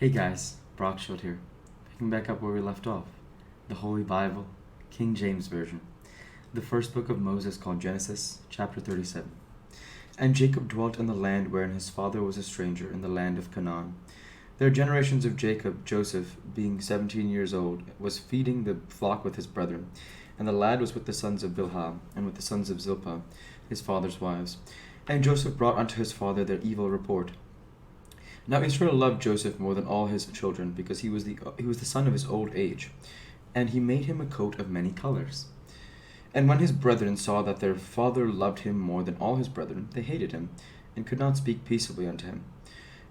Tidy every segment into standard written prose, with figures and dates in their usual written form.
Hey guys, Brock Schult here. Picking back up where we left off. The Holy Bible, King James Version. The first book of Moses called Genesis, chapter 37. And Jacob dwelt in the land wherein his father was a stranger, in the land of Canaan. There are generations of Jacob. Joseph, being 17 years old, was feeding the flock with his brethren. And the lad was with the sons of Bilhah, and with the sons of Zilpah, his father's wives. And Joseph brought unto his father their evil report. Now Israel loved Joseph more than all his children, because he was the son of his old age, and he made him a coat of many colors. And when his brethren saw that their father loved him more than all his brethren, they hated him, and could not speak peaceably unto him.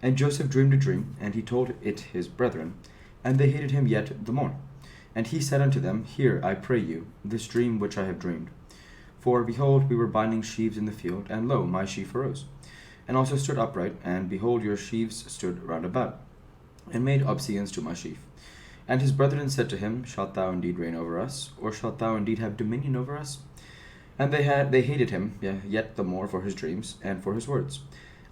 And Joseph dreamed a dream, and he told it his brethren, and they hated him yet the more. And he said unto them, Hear, I pray you, this dream which I have dreamed. For, behold, we were binding sheaves in the field, and lo, my sheaf arose, and also stood upright, and behold, your sheaves stood round about, and made obeisance to my sheaf. And his brethren said to him, Shalt thou indeed reign over us, or shalt thou indeed have dominion over us? And they hated him yet the more for his dreams, and for his words.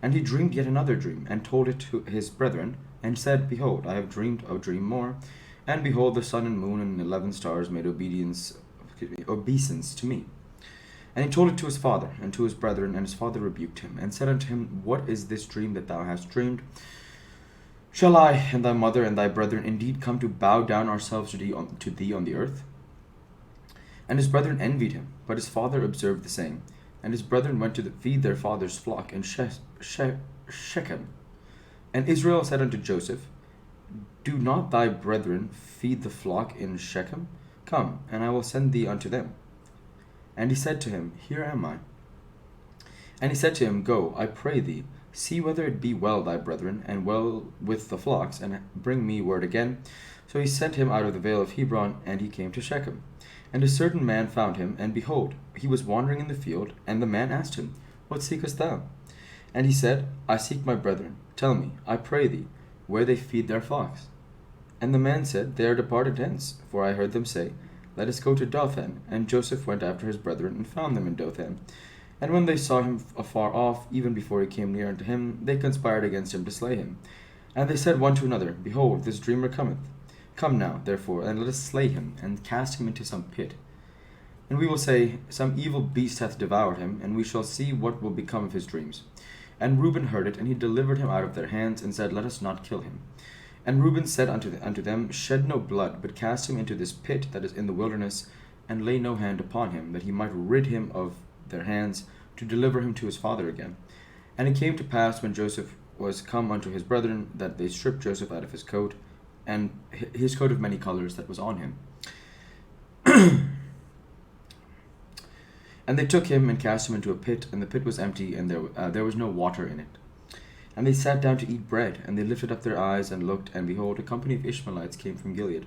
And he dreamed yet another dream, and told it to his brethren, and said, Behold, I have dreamed a dream more, and behold, the sun and moon and 11 stars made obeisance to me. And he told it to his father and to his brethren, and his father rebuked him, and said unto him, What is this dream that thou hast dreamed? Shall I and thy mother and thy brethren indeed come to bow down ourselves to thee on the earth? And his brethren envied him, but his father observed the saying. And his brethren went to feed their father's flock in Shechem. And Israel said unto Joseph, Do not thy brethren feed the flock in Shechem? Come, and I will send thee unto them. And he said to him, Here am I. And he said to him, Go, I pray thee, see whether it be well thy brethren, and well with the flocks, and bring me word again. So he sent him out of the vale of Hebron, and he came to Shechem. And a certain man found him, and behold, he was wandering in the field, and the man asked him, What seekest thou? And he said, I seek my brethren. Tell me, I pray thee, where they feed their flocks. And the man said, They are departed hence, for I heard them say, Let us go to Dothan. And Joseph went after his brethren, and found them in Dothan. And when they saw him afar off, even before he came near unto him, they conspired against him to slay him. And they said one to another, Behold, this dreamer cometh. Come now, therefore, and let us slay him, and cast him into some pit. And we will say, Some evil beast hath devoured him, and we shall see what will become of his dreams. And Reuben heard it, and he delivered him out of their hands, and said, Let us not kill him. And Reuben said unto them, Shed no blood, but cast him into this pit that is in the wilderness, and lay no hand upon him, that he might rid him of their hands, to deliver him to his father again. And it came to pass, when Joseph was come unto his brethren, that they stripped Joseph out of his coat, and his coat of many colors that was on him. And they took him, and cast him into a pit, and the pit was empty, and there was no water in it. And they sat down to eat bread, and they lifted up their eyes and looked, and behold, a company of Ishmaelites came from Gilead,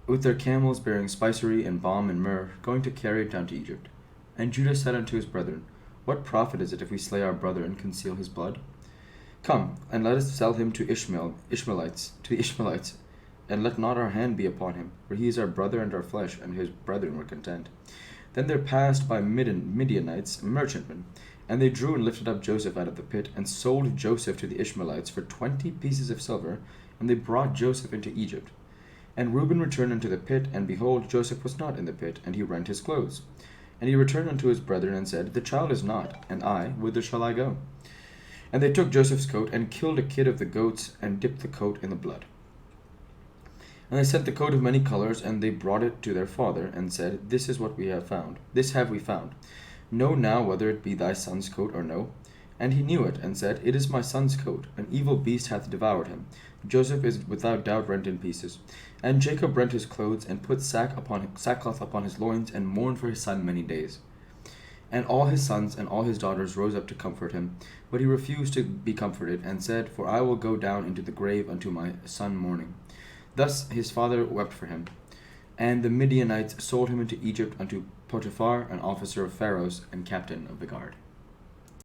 with their camels bearing spicery and balm and myrrh, going to carry it down to Egypt. And Judah said unto his brethren, What profit is it if we slay our brother and conceal his blood? Come, and let us sell him to the Ishmaelites, and let not our hand be upon him, for he is our brother and our flesh. And his brethren were content. Then there passed by Midianites merchantmen, and they drew and lifted up Joseph out of the pit, and sold Joseph to the Ishmaelites for 20 pieces of silver, and they brought Joseph into Egypt. And Reuben returned unto the pit, and behold, Joseph was not in the pit, and he rent his clothes. And he returned unto his brethren, and said, The child is not, and I, whither shall I go? And they took Joseph's coat, and killed a kid of the goats, and dipped the coat in the blood. And they sent the coat of many colors, and they brought it to their father, and said, This is what we have found. This have we found. Know now whether it be thy son's coat or no. And he knew it, and said, It is my son's coat. An evil beast hath devoured him. Joseph is without doubt rent in pieces. And Jacob rent his clothes, and put sackcloth upon his loins, and mourned for his son many days. And all his sons and all his daughters rose up to comfort him. But he refused to be comforted, and said, For I will go down into the grave unto my son mourning. Thus his father wept for him. And the Midianites sold him into Egypt unto Potiphar, an officer of Pharaoh's, and captain of the guard.